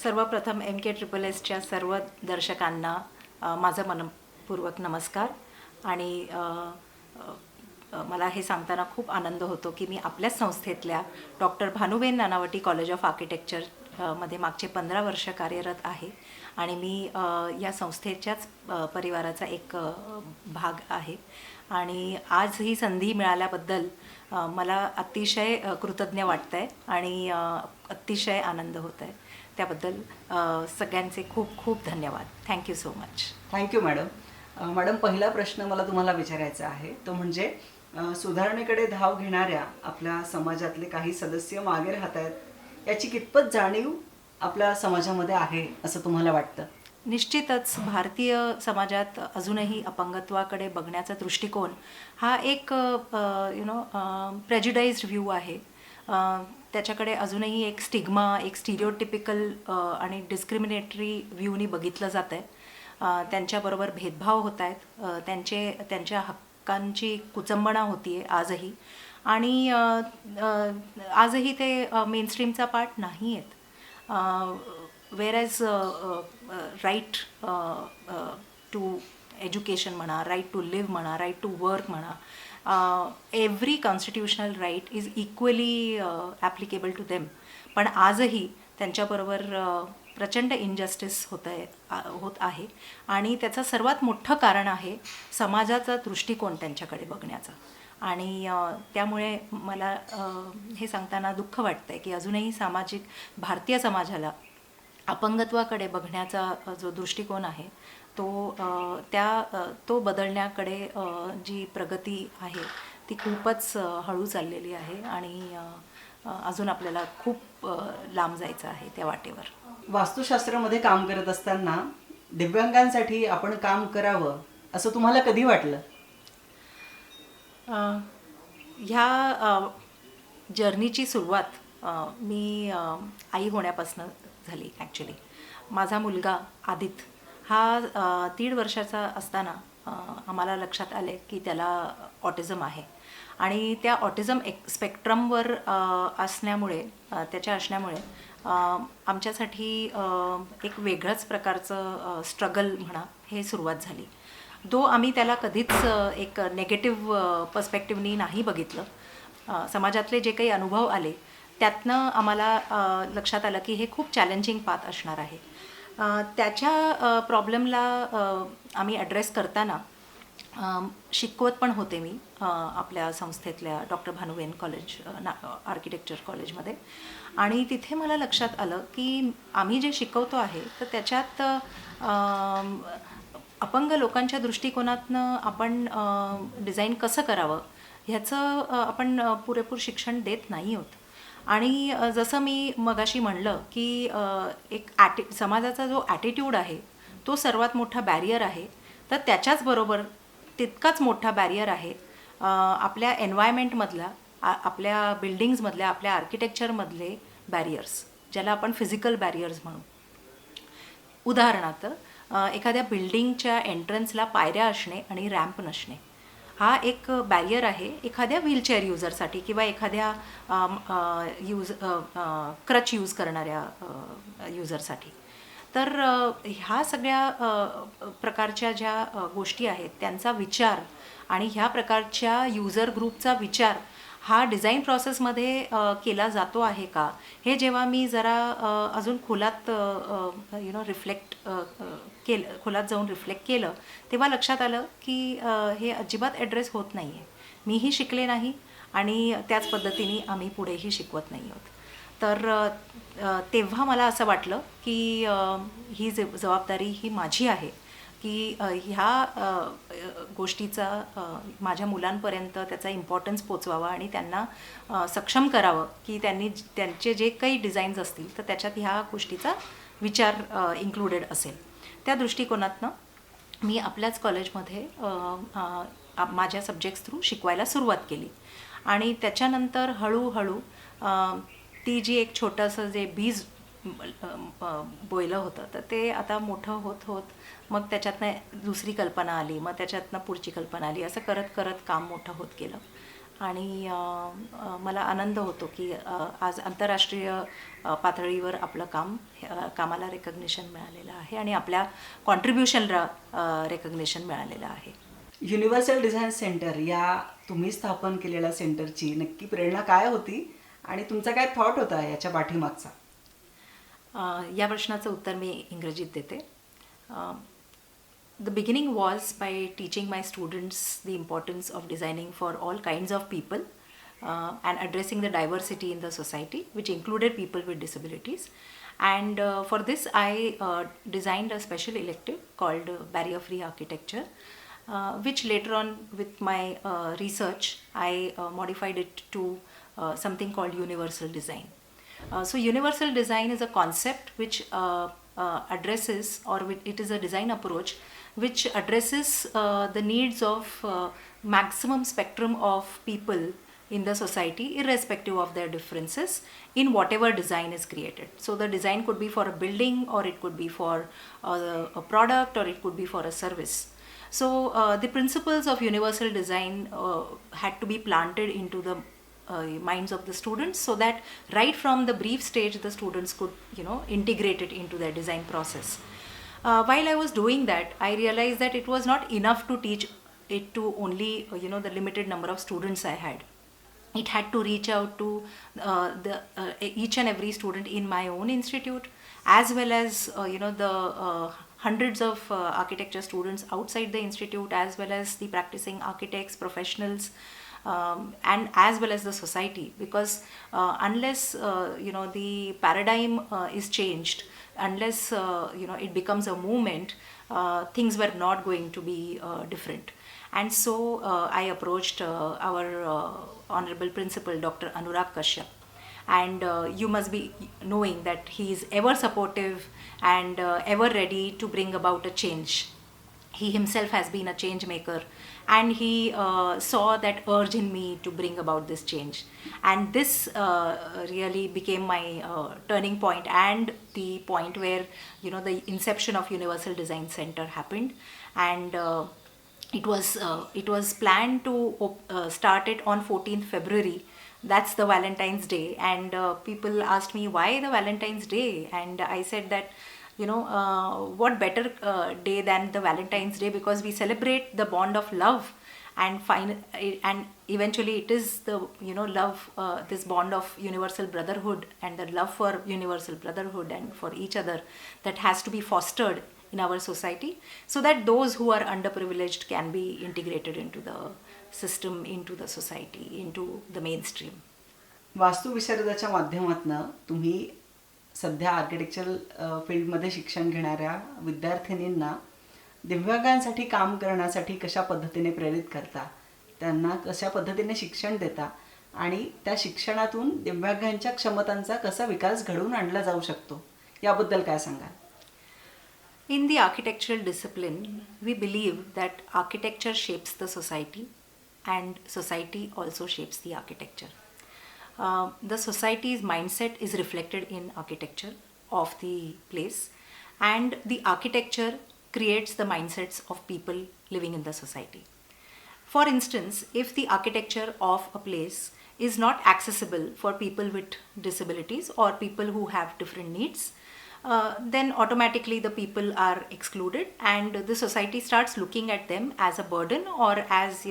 सर्वप्रथम MK SSSच्या सर्व दर्शकांना माझा मनपूर्वक नमस्कार आणि मला हे सांगताना खूप आनंद होतो की मी आपल्याच संस्थेतल्या doctor Bhanuben Nanavati college of architecture मध्ये मागचे 15 वर्ष कार्यरत आहे आणि मी या संस्थेच्याच परिवाराचा एक भाग आहे आणि आज ही संधी मिळाल्याबद्दल मला अतिशय कृतज्ञ वाटतंय आणि अतिशय आनंद होत आहे. त्याबद्दल सगळ्यांचे खूप खूप धन्यवाद. Thank you so much. Thank you madam. Madam, पहिला प्रश्न मला तुम्हाला विचारायचा आहे तो म्हणजे सुधारणेकडे धाव घेणाऱ्या आपल्या समाजातले काही सदस्य मागे राहत आहेत याची कितपत जाणीव आपल्या समाजामध्ये आहे असं तुम्हाला वाटतं? निश्चितच भारतीय समाजात अजूनही अपंगत्वाकडे बघण्याचा दृष्टिकोन हा एक प्रेज्युडाइज्ड व्ह्यू आहे. त्याच्याकडे अजूनही एक स्टिग्मा, एक स्टिरिओटिपिकल आणि डिस्क्रिमिनेटरी व्ह्यूनी बघितलं जातं आहे. त्यांच्याबरोबर भेदभाव होत आहेत, त्यांच्या हक्कांची कुचंबणा होती आहे आजही आणि आजही ते मेनस्ट्रीमचा पार्ट नाही आहेत. whereas right to education म्हणा, right to live म्हणा, right to work म्हणा, every constitutional right is equally applicable to them. पण आजही त्यांच्याबरोबर प्रचंड इनजस्टिस होत आहे आणि त्याचं सर्वात मोठं कारण आहे समाजाचा दृष्टिकोन त्यांच्याकडे बघण्याचा. आणि त्यामुळे मला हे सांगताना दुःख वाटतं आहे की अजूनही भारतीय समाजाला अपंगत्वाकडे बघण्याचा जो दृष्टिकोन आहे तो बदलण्याकडे जी प्रगती आहे ती खूपच हळू चाललेली आहे आणि अजून आपल्याला खूप लांब जायचं आहे त्या वाटेवर. वास्तुशास्त्रामध्ये काम करत असताना दिव्यांगांसाठी आपण काम करावं असं तुम्हाला कधी वाटलं? ह्या जर्नीची सुरुवात मी आई होण्यापासून झाली. ॲक्च्युली माझा मुलगा आदित हा 1.5 वर्षाचा असताना आम्हाला लक्षात आले की त्याला ऑटिझम आहे आणि त्या ऑटिझम स्पेक्ट्रमवर असण्यामुळे आमच्यासाठी एक वेगळंच प्रकारचं स्ट्रगल म्हणा हे सुरुवात झाली. आम्ही त्याला कधीच एक नेगेटिव्ह पर्स्पेक्टिव्हनी नाही बघितलं. समाजातले जे काही अनुभव आले त्यातनं आम्हाला लक्षात आलं की हे खूप चॅलेंजिंग पाथ असणार आहे. त्याच्या प्रॉब्लेमला आम्ही ॲड्रेस करताना शिकवत पण होते मी आपल्या संस्थेतल्या डॉक्टर भानुबेन कॉलेज आर्किटेक्चर कॉलेजमध्ये आणि तिथे मला लक्षात आलं की आम्ही जे शिकवतो आहे तर त्याच्यात अपंग लोकांच्या दृष्टिकोनातनं आपण डिझाईन कसं करावं ह्याचं आपण पुरेपूर शिक्षण देत नाही आहोत. आणि जसं मी मगाशी म्हणलं की एक समाजाचा जो ॲटिट्यूड आहे तो सर्वात मोठा बॅरियर आहे, तर त्याच्याचबरोबर तितकाच मोठा बॅरियर आहे आपल्या एन्व्हायरमेंटमधला, आपल्या बिल्डिंग्समधल्या, आपल्या आर्किटेक्चरमधले बॅरियर्स, ज्याला आपण फिजिकल बॅरियर्स म्हणू. उदाहरणार्थ एखाद्या बिल्डिंगच्या एंट्रन्सला पायऱ्या असणे आणि रॅम्प नसणे हा एक बॅरियर आहे एखाद्या व्हीलचेअर युजरसाठी किंवा एखाद्या क्रच यूज करणाऱ्या युजरसाठी. तर ह्या सगळ्या प्रकारच्या ज्या गोष्टी आहेत त्यांचा विचार आणि ह्या प्रकारच्या युजर ग्रुपचा विचार हा डिझाईन प्रोसेसमध्ये केला जातो आहे का हे जेव्हा मी जरा अजून खोलात खोलात जाऊन रिफ्लेक्ट केलं तेव्हा लक्षात आलं की हे अजिबात ॲड्रेस होत नाही आहे. मीही शिकले नाही आणि त्याच पद्धतीने आम्ही पुढेही शिकवत नाही आहोत. तर तेव्हा मला असं वाटलं की ही जबाबदारी ही माझी आहे की ह्या गोष्टीचा माझ्या मुलांपर्यंत त्याचा इम्पॉर्टन्स पोचवावा आणि त्यांना सक्षम करावं की त्यांचे जे काही डिझाईन्स असतील तर त्याच्यात ह्या गोष्टीचा विचार इन्क्लुडेड असेल. त्या दृष्टिकोनातनं मी आपल्याच कॉलेजमध्ये माझ्या सब्जेक्ट्स थ्रू शिकवायला सुरुवात केली आणि त्याच्यानंतर हळूहळू ती जी एक छोटंसं जे बीज बोयलं होतं, तर ते आता मोठं होत होत मग त्याच्यातनं दुसरी कल्पना आली, मग त्याच्यातनं पुढची कल्पना आली, असं करत करत काम मोठं होत गेलं. आणि मला आनंद होतो की आज आंतरराष्ट्रीय पातळीवर आपलं कामाला रेकग्निशन मिळालेलं आहे आणि आपल्या कॉन्ट्रीब्युशनला रेकग्निशन मिळालेलं आहे. युनिव्हर्सल डिझाईन सेंटर या तुम्ही स्थापन केलेल्या सेंटरची नक्की प्रेरणा काय होती आणि तुमचा काय थॉट होता याच्या पाठीमागचा? या प्रश्नाचं उत्तर मी इंग्रजीत देते. The beginning was by teaching my students the importance of designing for all kinds of people and addressing the diversity in the society, which included people with disabilities. And for this, I designed a special elective called Barrier-Free Architecture, which later on, with my research, I modified it to something called Universal Design. So universal design is a concept which addresses, or it is a design approach which addresses the needs of maximum spectrum of people in the society, irrespective of their differences, in whatever design is created. So the design could be for a building, or it could be for a product, or it could be for a service. So the principles of universal design had to be planted into the minds of the students, so that right from the brief stage the students could integrate it into their design process. While I was doing that, I realized that it was not enough to teach it to only the limited number of students I had. It had to reach out to each and every student in my own institute, as well as the hundreds of architecture students outside the institute, as well as the practicing architects, professionals, and as well as the society, because unless the paradigm is changed, unless it becomes a movement, things were not going to be different. And so I approached our honorable principal, Dr. Anurag Kashyap, and you must be knowing that he is ever supportive and ever ready to bring about a change. He himself has been a change maker, and he saw that urge in me to bring about this change. And this really became my turning point, and the point where the inception of Universal Design Center happened. And it was planned to start it on 14th February. That's the Valentine's Day, and people asked me why the Valentine's Day, and I said that what better day than the Valentine's Day, because we celebrate the bond of love, and eventually it is the love, this bond of universal brotherhood, and the love for universal brotherhood and for each other, that has to be fostered in our society, so that those who are underprivileged can be integrated into the system, into the society, into the mainstream. वास्तुविशारदाच्या माध्यमातून तुम्ही सध्या architectural फील्डमध्ये शिक्षण घेणाऱ्या विद्यार्थिनींना दिव्यांगांसाठी काम करण्यासाठी कशा पद्धतीने प्रेरित करता, त्यांना कशा पद्धतीने शिक्षण देता, आणि त्या शिक्षणातून दिव्यांगांच्या क्षमतांचा कसा विकास घडवून आणला जाऊ शकतो, याबद्दल काय सांगाल? In the architectural discipline, we believe that architecture shapes the society, and society also shapes the architecture. The society's mindset is reflected in architecture of the place, and the architecture creates the mindsets of people living in the society. For instance, if the architecture of a place is not accessible for people with disabilities or people who have different needs, then automatically the people are excluded, and the society starts looking at them as a burden, or as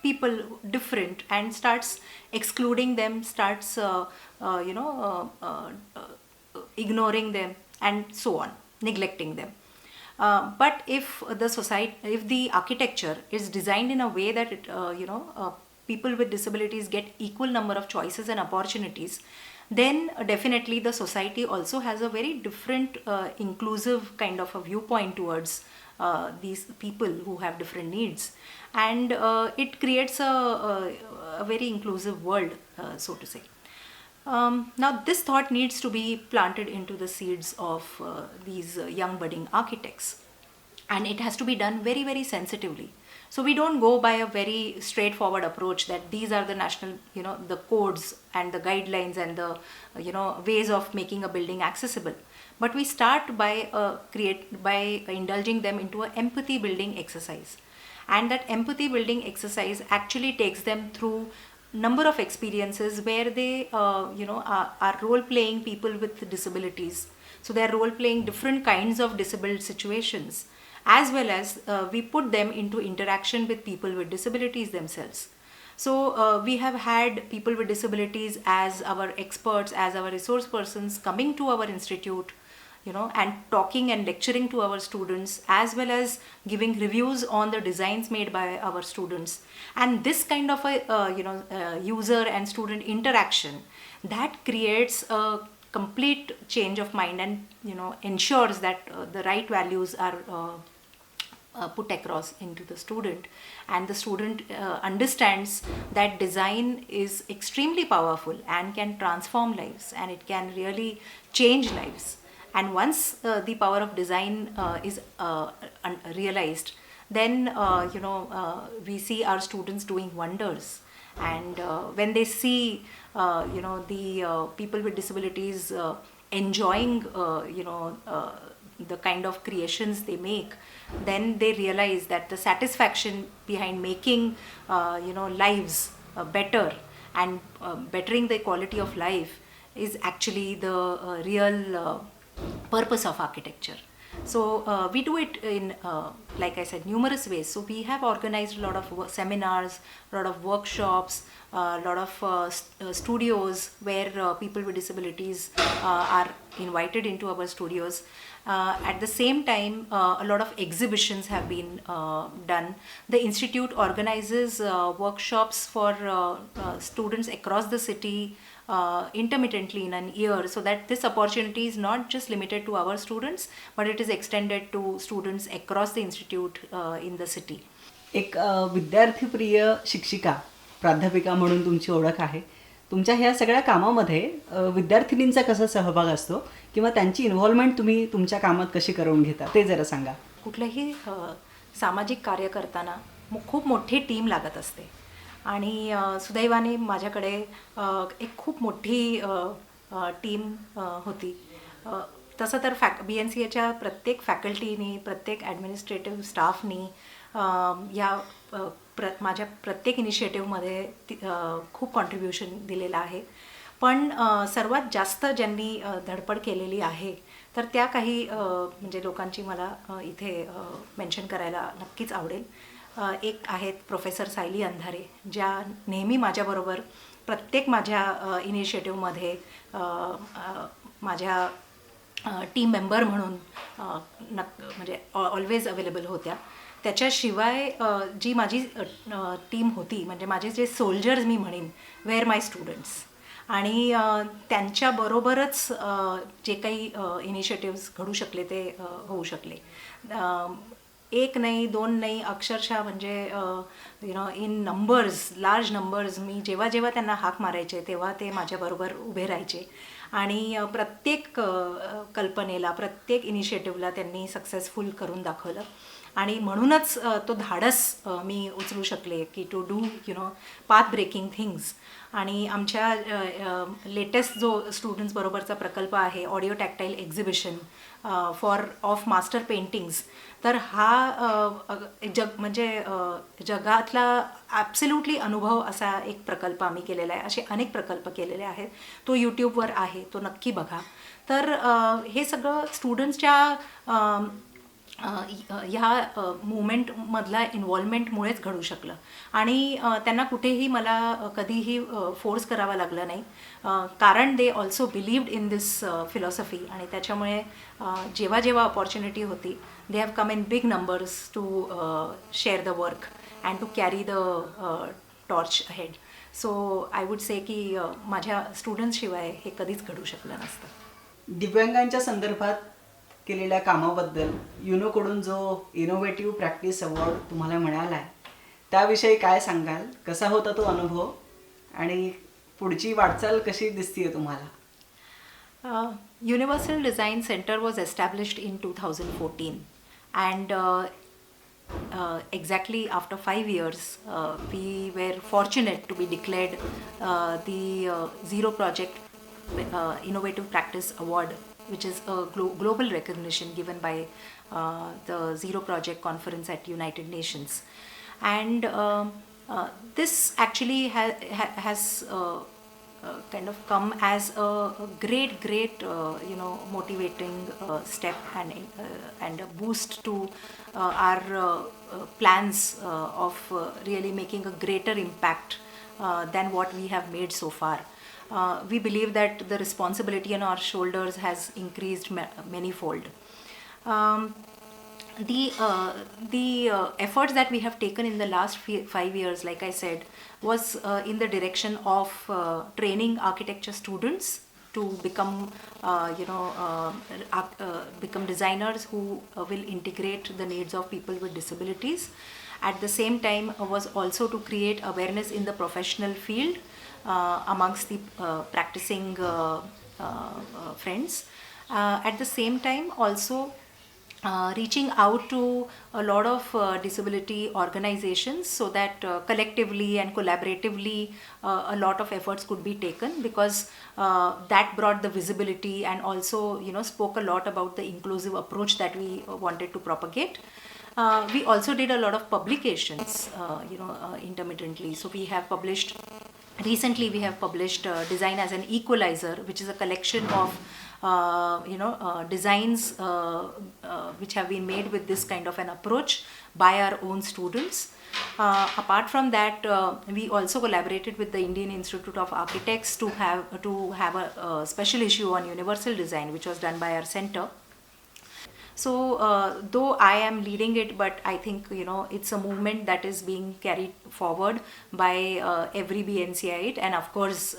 people different, and starts excluding them, starts ignoring them, and so on, neglecting them. But if the architecture is designed in a way that people with disabilities get equal number of choices and opportunities, then definitely the society also has a very different inclusive kind of a viewpoint towards these people who have different needs, and it creates a very inclusive world, so to say. Now this thought needs to be planted into the seeds of these young budding architects, and it has to be done very, very sensitively. So we don't go by a very straightforward approach that these are the national, the codes and the guidelines and the, ways of making a building accessible. But we start by indulging them into an empathy building exercise. And that empathy building exercise actually takes them through number of experiences where they are role playing people with disabilities. So they are role playing different kinds of disabled situations, as well as we put them into interaction with people with disabilities themselves. So we have had people with disabilities as our experts, as our resource persons coming to our institute, and talking and lecturing to our students, as well as giving reviews on the designs made by our students. And this kind of a user and student interaction, that creates a complete change of mind, and ensures that the right values are put across into the student, and the student understands that design is extremely powerful and can transform lives, and it can really change lives. And once the power of design is realized, then we see our students doing wonders. And when they see the people with disabilities enjoying the kind of creations they make, then they realize that the satisfaction behind making lives better and bettering the quality of life is actually the real purpose of architecture. So we do it in, like I said, numerous ways. So we have organized a lot of seminars, a lot of workshops, a lot of studios where people with disabilities are invited into our studios. At the same time, a lot of exhibitions have been done. The institute organizes workshops for students across the city intermittently in an year, so that this opportunity is not just limited to our students, but it is extended to students across the institute in the city. एक विद्यार्थीप्रिय शिक्षिका, प्राध्यापिका म्हणून तुमची ओळख आहे. तुमच्या ह्या सगळ्या कामामध्ये विद्यार्थिनींचा कसा सहभाग असतो किंवा त्यांची इन्व्हॉल्वमेंट तुम्ही तुमच्या कामात कशी करून घेता ते जरा सांगा. कुठलंही सामाजिक कार्य करताना खूप मोठी टीम लागत असते, आणि सुदैवाने माझ्याकडे एक खूप मोठी टीम होती. तसं तर BNCAच्या प्रत्येक फॅकल्टीनी, प्रत्येक ॲडमिनिस्ट्रेटिव्ह स्टाफनी या माझ्या प्रत्येक इनिशिएटिव्हमध्ये खूप कॉन्ट्रीब्युशन दिलेलं आहे. पण सर्वात जास्त ज्यांनी धडपड केलेली आहे, तर त्या काही म्हणजे लोकांची मला इथे मेन्शन करायला नक्कीच आवडेल. एक आहेत प्रोफेसर सायली अंधारे, ज्या नेहमी माझ्याबरोबर प्रत्येक माझ्या इनिशिएटिव्हमध्ये माझ्या टीम मेंबर म्हणून म्हणजे ऑलवेज अवेलेबल होत्या. त्याच्याशिवाय जी माझी टीम होती, म्हणजे माझे जे सोल्जर्स मी म्हणेन, वेअर माय स्टुडंट्स, आणि त्यांच्याबरोबरच जे काही इनिशिएटिव्स घडू शकले ते होऊ शकले. एक नाही, दोन नाही, अक्षरशः म्हणजे इन नंबर्स, लार्ज नंबर्स, मी जेव्हा जेव्हा त्यांना हाक मारायचे तेव्हा ते माझ्याबरोबर उभे राहायचे, आणि प्रत्येक कल्पनेला, प्रत्येक इनिशिएटिव्हला त्यांनी सक्सेसफुल करून दाखवलं. आणि म्हणूनच तो धाडस मी उचलू शकले की to do path breaking things. आणि आमच्या लेटेस्ट जो स्टुडंट्सबरोबरचा प्रकल्प आहे, audio tactile exhibition of master paintings, तर हा म्हणजे जगातला ॲब्सल्युटली अनुभव असा एक प्रकल्प आम्ही केलेला आहे. असे अनेक प्रकल्प केलेले आहेत. तो यूट्यूबवर आहे, तो नक्की बघा. तर हे सगळं स्टुडंट्सच्या ह्या मुवमेंटमधला इन्व्हॉल्वमेंटमुळेच घडू शकलं, आणि त्यांना कुठेही मला कधीही फोर्स करावा लागला नाही, कारण they also believed in this philosophy. आणि त्याच्यामुळे जेव्हा जेव्हा अपॉर्च्युनिटी होती, they have come in big numbers to share the work and to carry the torch ahead. So I would say की माझ्या स्टुडंट्सशिवाय हे कधीच घडू शकलं नसतं. दिव्यांगांच्या संदर्भात केलेल्या कामाबद्दल युनोकडून जो इनोव्हेटिव्ह प्रॅक्टिस अवॉर्ड तुम्हाला मिळाला आहे, त्याविषयी काय सांगाल? कसा होता तो अनुभव, आणि पुढची वाटचाल कशी दिसतीये तुम्हाला? Universal Design Center was established in 2014, and exactly after 5 years, we were fortunate to be declared the Zero Project Innovative Practice Award, which is a global recognition given by the Zero Project Conference at United Nations. And this actually has kind of come as a great motivating step and a boost to our plans of really making a greater impact than what we have made so far. We believe that the responsibility on our shoulders has increased manyfold. Um, the efforts that we have taken in the last 5 years, like I said, was in the direction of training architecture students to become become designers who will integrate the needs of people with disabilities. At the same time, was also to create awareness in the professional field amongst the practicing friends. At the same time, also reaching out to a lot of disability organizations so that collectively and collaboratively a lot of efforts could be taken, because that brought the visibility and also spoke a lot about the inclusive approach that we wanted to propagate. We also did a lot of publications intermittently. So we have published recently, we have published Design as an Equalizer, which is a collection of designs which have been made with this kind of an approach by our own students. Apart from that, we also collaborated with the Indian Institute of Architects to have a special issue on universal design, which was done by our center. So though I am leading it, but I think it's a movement that is being carried forward by every BNCI, and of course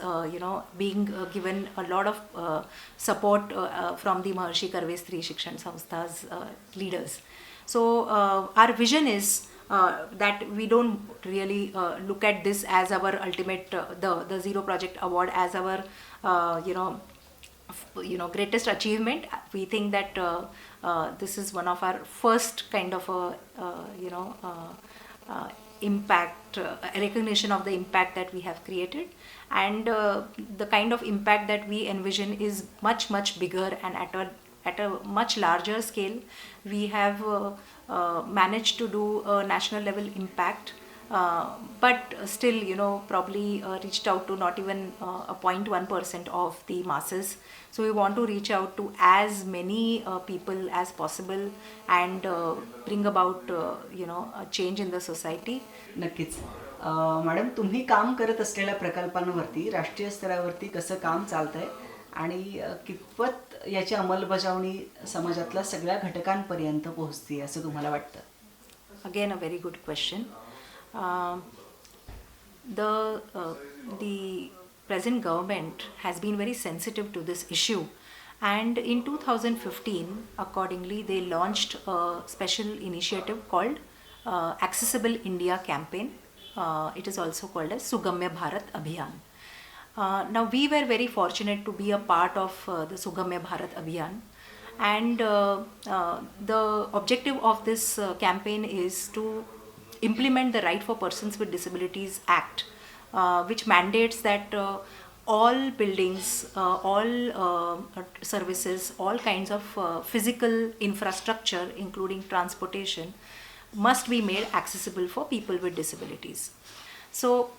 being given a lot of support from the Maharshi Karve Stri Shikshan Sanstha's leaders. So our vision is that we don't really look at this as our ultimate the Zero Project Award as our greatest achievement. We think that this is one of our first kind of impact, recognition of the impact that we have created, and the kind of impact that we envision is much bigger and at a much larger scale. We have managed to do a national level impact, but still probably reached out to not even a 0.1% of the masses. So we want to reach out to as many people as possible and bring about a change in the society. नक्कीच. Madam, तुम्ही काम करत असलेल्या प्रकल्पांवरती राष्ट्रीय स्तरावरती कसं काम चालतंय आणि कितपत याची अंमलबजावणी समाजातल्या सगळ्या घटकांपर्यंत पोहोचते असं तुम्हाला वाटतं? Again, a very good question. The present government has been very sensitive to this issue, and in 2015 accordingly they launched a special initiative called Accessible India Campaign. It is also called as Sugamya Bharat Abhiyan. Now we were very fortunate to be a part of the Sugamya Bharat Abhiyan, and the objective of this campaign is to implement the Right for Persons with Disabilities Act, which mandates that all buildings, all services, all kinds of physical infrastructure, including transportation, must be made accessible for people with disabilities. So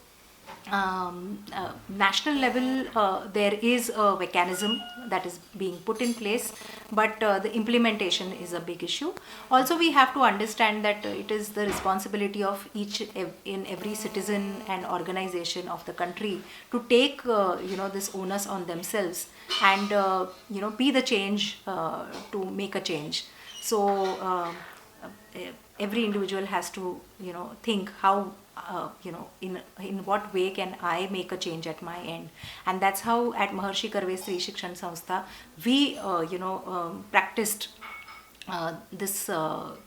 national level there is a mechanism that is being put in place, but the implementation is a big issue. Also, we have to understand that it is the responsibility of each in every citizen and organization of the country to take this onus on themselves and be the change to make a change. So every individual has to think how in what way can I make a change at my end. And that's how at Maharshi Karve Stri Shikshan Sanstha we practiced this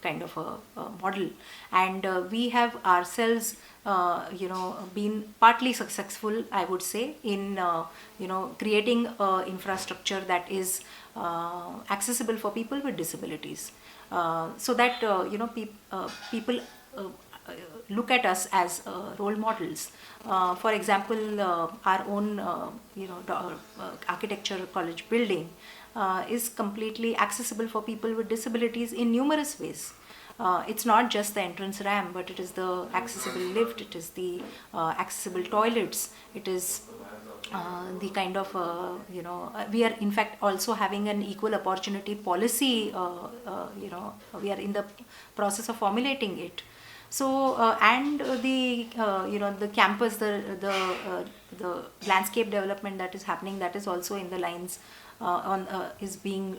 kind of a model, and we have ourselves been partly successful, I would say, in creating infrastructure that is accessible for people with disabilities, so that people look at us as role models. For example, our own architecture college building is completely accessible for people with disabilities in numerous ways. It's not just the entrance ramp, but it is the accessible lift, it is the accessible toilets, it is the kind of we are in fact also having an equal opportunity policy. We are in the process of formulating it. So and the the campus, the landscape development that is happening, that is also in the lines on is being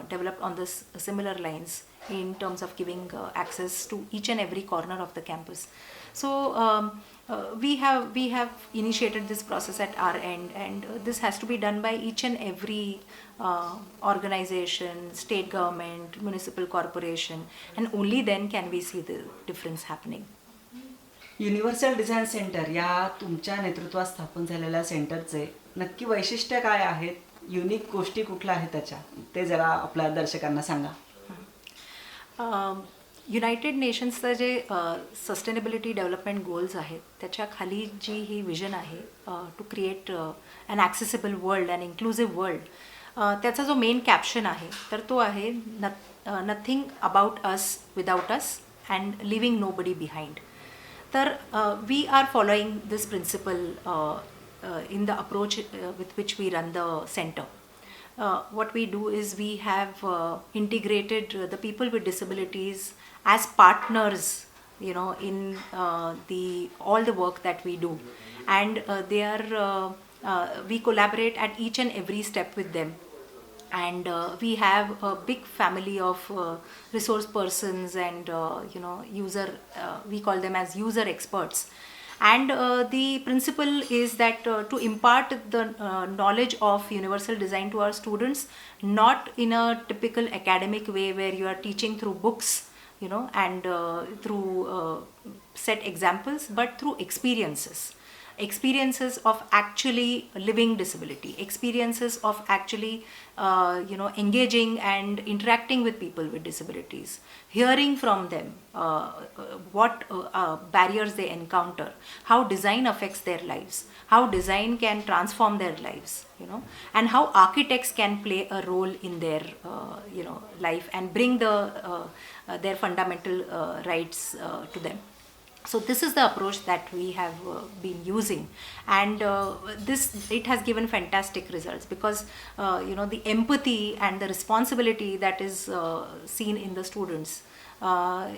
developed on this similar lines in terms of giving access to each and every corner of the campus. So we have initiated this process at our end, and this has to be done by each and every organization, state government, municipal corporation, and only then can we see the difference happening. Universal design centre या तुमच्या नेतृत्वात स्थापन झालेल्या सेंटरचे नक्की वैशिष्ट्य काय आहेत, युनिक गोष्टी कुठल्या आहेत त्याच्या, ते जरा आपल्या दर्शकांना सांगा. युनायटेड नेशन्सचं जे सस्टेनेबिलिटी डेव्हलपमेंट गोल्स आहेत, त्याच्या खाली जी ही विजन आहे to create an accessible world, an inclusive world, त्याचा जो मेन कॅप्शन आहे तर तो आहे nothing about us without us and leaving nobody behind. तर we are following this principle in the approach with which we run the center. What we do is we have integrated the people with disabilities as partners, in all the work that we do, and we collaborate at each and every step with them. And we have a big family of resource persons and user, we call them as user experts. And the principle is that to impart the knowledge of universal design to our students, not in a typical academic way where you are teaching through books, and through set examples, but through experiences of actually living disability, experiences of actually engaging and interacting with people with disabilities, hearing from them what barriers they encounter, how design affects their lives, how design can transform their lives, and how architects can play a role in their life and bring their fundamental rights to them. So this is the approach that we have been using, and it has given fantastic results, because the empathy and the responsibility that is seen in the students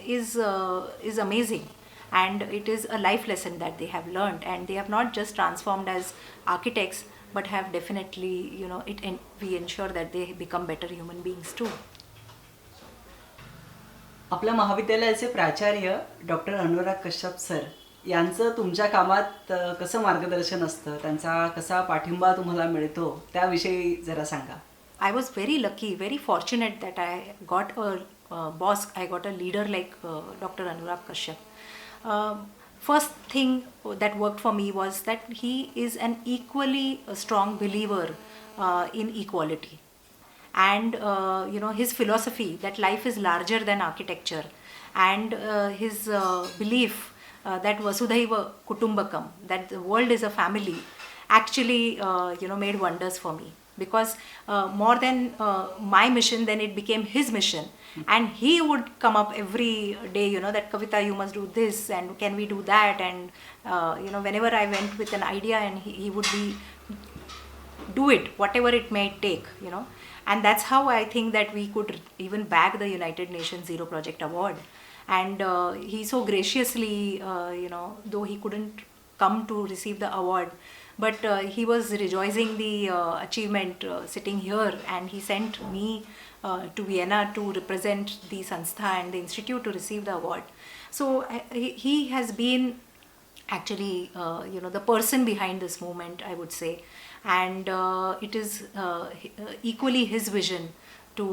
is amazing, and it is a life lesson that they have learned, and they have not just transformed as architects, but have definitely we ensure that they become better human beings too. आपल्या महाविद्यालयाचे प्राचार्य doctor Anurag Kashyap sir यांचं तुमच्या कामात कसं मार्गदर्शन असतं, त्यांचा कसा पाठिंबा तुम्हाला मिळतो, त्याविषयी जरा सांगा. I was very lucky, very fortunate that I got a boss, I got a leader like Dr. Anurag Kashyap. First thing that worked for me was that he is an equally strong believer in equality. And his philosophy that life is larger than architecture, and his belief that Vasudhaiva Kutumbakam, that the world is a family, actually made wonders for me, because more than my mission, then it became his mission, and he would come up every day, that Kavita, you must do this, and can we do that, and whenever I went with an idea, and he would be do it, whatever it may take, and that's how I think that we could even bag the United Nations Zero Project Award. And he so graciously, though he couldn't come to receive the award, but he was rejoicing the achievement sitting here, and he sent me to Vienna to represent the Sanstha and the institute to receive the award. So he has been actually the person behind this movement, I would say, and it is equally his vision to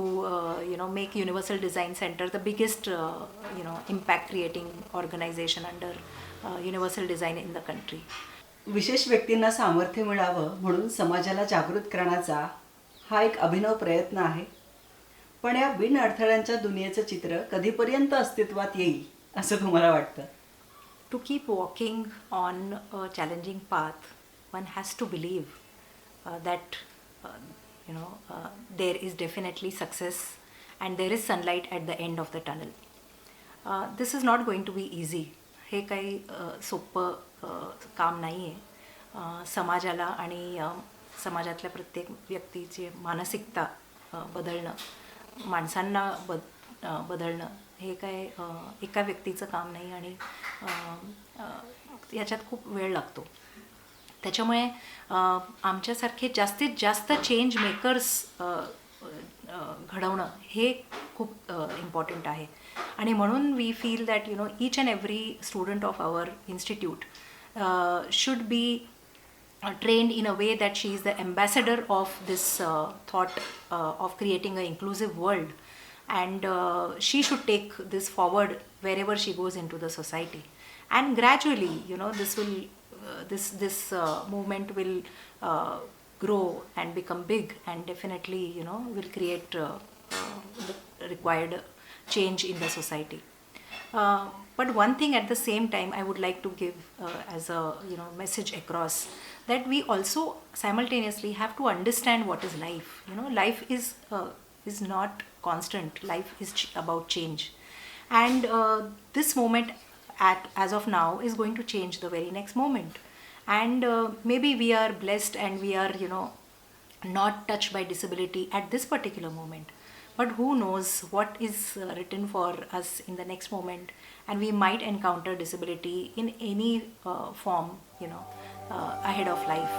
make Universal Design Center the biggest impact creating organization under universal design in the country. विशेष व्यक्तींना सामर्थ्य मिळावं म्हणून समाजाला जागृत करण्याचा हा एक अभिनव प्रयत्न आहे. पण या बिन अडथळ्यांच्या दुनियेचं चित्र कधीपर्यंत अस्तित्वात येईल असं तुम्हाला वाटतं? To keep walking on a challenging path, one has to believe that there is definitely success and there is sunlight at the end of the tunnel. This is not going to be easy. हे काही सोपं काम नाही आहे. समाजाला आणि समाजातल्या प्रत्येक व्यक्तीची मानसिकता बदलणं, माणसांना बदलणं हे काय एका व्यक्तीचं काम नाही आणि याच्यात खूप वेळ लागतो. त्याच्यामुळे आमच्यासारखे जास्तीत जास्त चेंज मेकर्स घडवणं हे खूप इम्पॉर्टंट आहे. आणि म्हणून we feel that each and every student of our institute should be trained in a way that she is the ambassador of this thought of creating an inclusive world, and she should take this forward wherever she goes into the society. And gradually this movement will grow and become big, and definitely will create the required change in the society. But one thing at the same time I would like to give as a message across, that we also simultaneously have to understand what is life. Life is not constant. Life is about change, and this moment as of now is going to change the very next moment. And maybe we are blessed and we are not touched by disability at this particular moment, but who knows what is written for us in the next moment, and we might encounter disability in any form ahead of life.